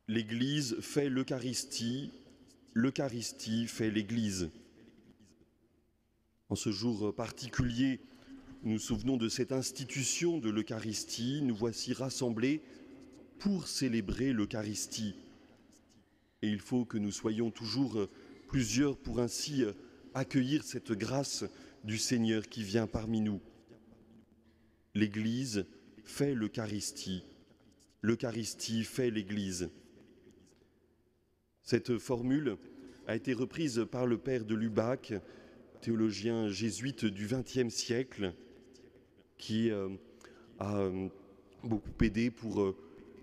L'Église fait l'Eucharistie, l'Eucharistie fait l'Église. En ce jour particulier, nous nous souvenons de cette institution de l'Eucharistie. Nous voici rassemblés pour célébrer l'Eucharistie. Et il faut que nous soyons toujours plusieurs pour ainsi accueillir cette grâce du Seigneur qui vient parmi nous. L'Église fait l'Eucharistie, l'Eucharistie fait l'Église. Cette formule a été reprise par le père de Lubac, théologien jésuite du XXe siècle, qui a beaucoup aidé pour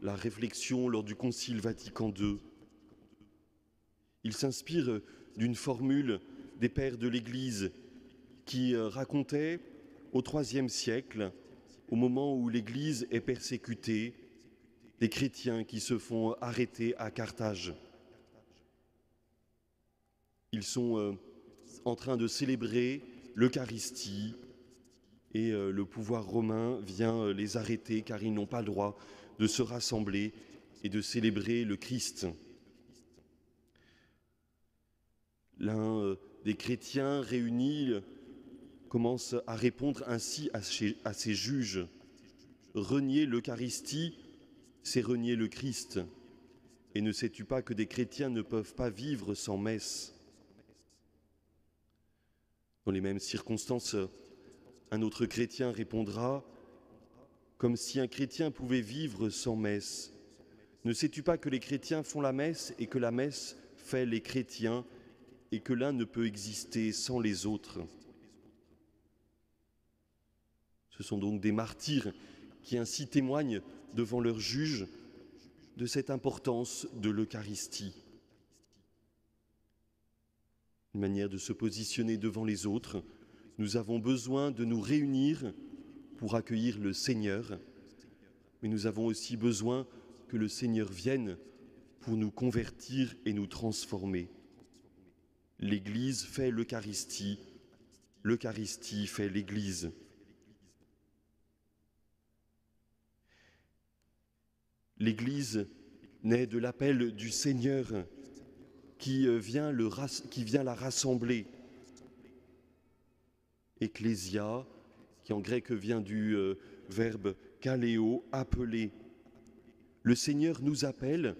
la réflexion lors du Concile Vatican II. Il s'inspire d'une formule des pères de l'Église qui racontait au IIIe siècle, au moment où l'Église est persécutée, des chrétiens qui se font arrêter à Carthage. Ils sont en train de célébrer l'Eucharistie et le pouvoir romain vient les arrêter car ils n'ont pas le droit de se rassembler et de célébrer le Christ. L'un des chrétiens réunis commence à répondre ainsi à ces juges. Renier l'Eucharistie, c'est renier le Christ. Et ne sais-tu pas que des chrétiens ne peuvent pas vivre sans messe ? Dans les mêmes circonstances, un autre chrétien répondra « Comme si un chrétien pouvait vivre sans messe. Ne sais-tu pas que les chrétiens font la messe et que la messe fait les chrétiens et que l'un ne peut exister sans les autres ?» Ce sont donc des martyrs qui ainsi témoignent devant leurs juges de cette importance de l'Eucharistie. Une manière de se positionner devant les autres. Nous avons besoin de nous réunir pour accueillir le Seigneur, mais nous avons aussi besoin que le Seigneur vienne pour nous convertir et nous transformer. L'Église fait l'Eucharistie, l'Eucharistie fait l'Église. L'Église naît de l'appel du Seigneur qui vient la rassembler. Ecclésia, qui en grec vient du verbe kaleo, appeler. Le Seigneur nous appelle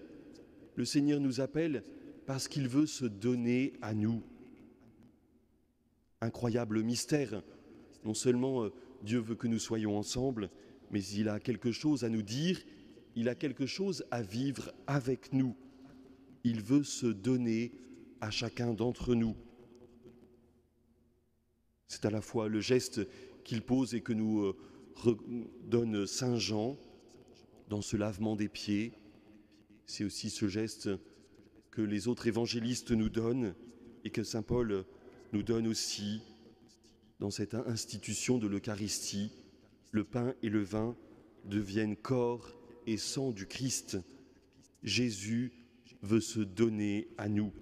parce qu'il veut se donner à nous. Incroyable mystère, non seulement Dieu veut que nous soyons ensemble, mais il a quelque chose à nous dire, il a quelque chose à vivre avec nous. Il veut se donner à chacun d'entre nous. C'est à la fois le geste qu'il pose et que nous donne Saint Jean dans ce lavement des pieds. C'est aussi ce geste que les autres évangélistes nous donnent et que Saint Paul nous donne aussi dans cette institution de l'Eucharistie. Le pain et le vin deviennent corps et sang du Christ. Jésus veut se donner à nous.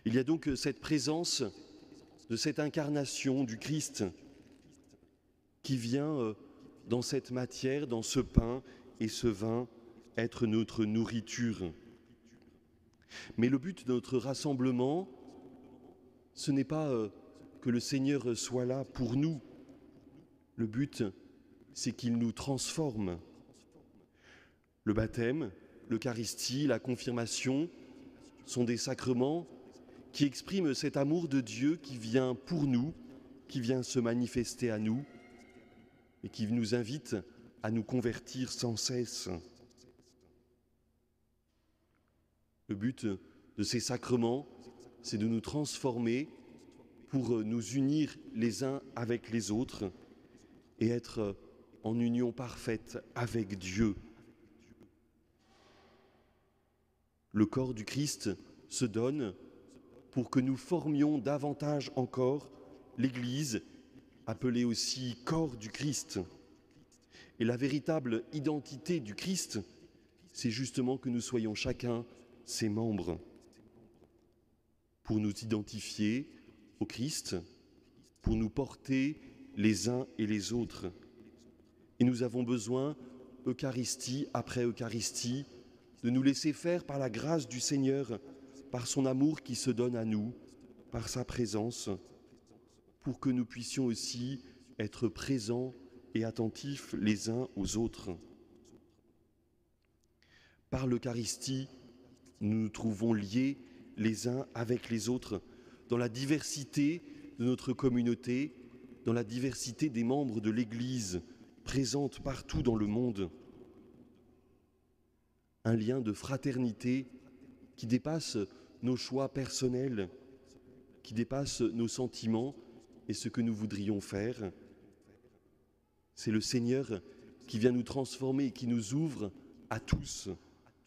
Il y a donc cette présence de cette incarnation du Christ qui vient dans cette matière, dans ce pain et ce vin, être notre nourriture. Mais le but de notre rassemblement, ce n'est pas que le Seigneur soit là pour nous. Le but, c'est qu'il nous transforme. Le baptême, l'Eucharistie, la confirmation sont des sacrements qui expriment cet amour de Dieu qui vient pour nous, qui vient se manifester à nous et qui nous invite à nous convertir sans cesse. Le but de ces sacrements, c'est de nous transformer pour nous unir les uns avec les autres et être en union parfaite avec Dieu. Le corps du Christ se donne pour que nous formions davantage encore l'Église, appelée aussi corps du Christ. Et la véritable identité du Christ, c'est justement que nous soyons chacun ses membres. Pour nous identifier au Christ, pour nous porter les uns et les autres. Et nous avons besoin Eucharistie après Eucharistie, de nous laisser faire par la grâce du Seigneur, par son amour qui se donne à nous, par sa présence, pour que nous puissions aussi être présents et attentifs les uns aux autres. Par l'Eucharistie, nous nous trouvons liés les uns avec les autres dans la diversité de notre communauté, dans la diversité des membres de l'Église présente partout dans le monde. Un lien de fraternité qui dépasse nos choix personnels, qui dépasse nos sentiments et ce que nous voudrions faire. C'est le Seigneur qui vient nous transformer et qui nous ouvre à tous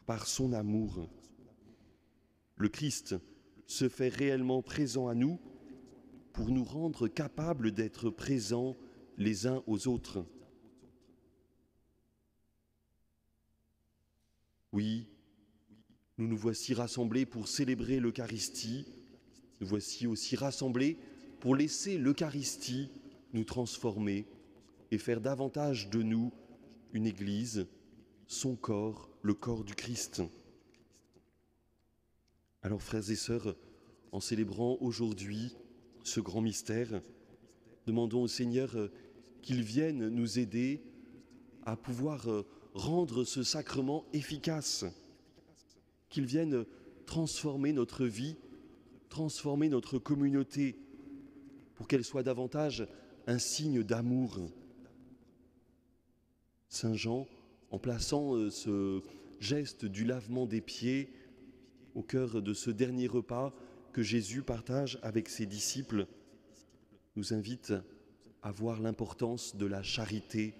par son amour. Le Christ se fait réellement présent à nous pour nous rendre capables d'être présents les uns aux autres. Oui, nous nous voici rassemblés pour célébrer l'Eucharistie, nous voici aussi rassemblés pour laisser l'Eucharistie nous transformer et faire davantage de nous une Église, son corps, le corps du Christ. Alors frères et sœurs, en célébrant aujourd'hui ce grand mystère, demandons au Seigneur qu'il vienne nous aider à pouvoir rendre ce sacrement efficace, qu'il vienne transformer notre vie, transformer notre communauté, pour qu'elle soit davantage un signe d'amour. Saint Jean, en plaçant ce geste du lavement des pieds au cœur de ce dernier repas que Jésus partage avec ses disciples, nous invite à voir l'importance de la charité.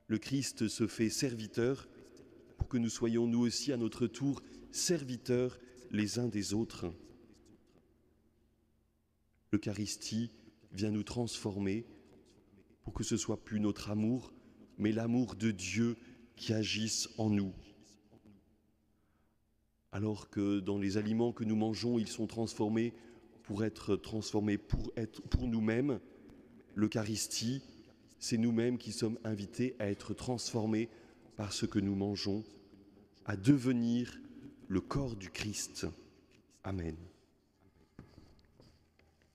Le Christ se fait serviteur pour que nous soyons nous aussi à notre tour serviteurs les uns des autres. L'Eucharistie vient nous transformer pour que ce soit plus notre amour, mais l'amour de Dieu qui agisse en nous. Alors que dans les aliments que nous mangeons, ils sont transformés pour être transformés pour nous-mêmes, l'Eucharistie, c'est nous-mêmes qui sommes invités à être transformés par ce que nous mangeons, à devenir le corps du Christ. Amen.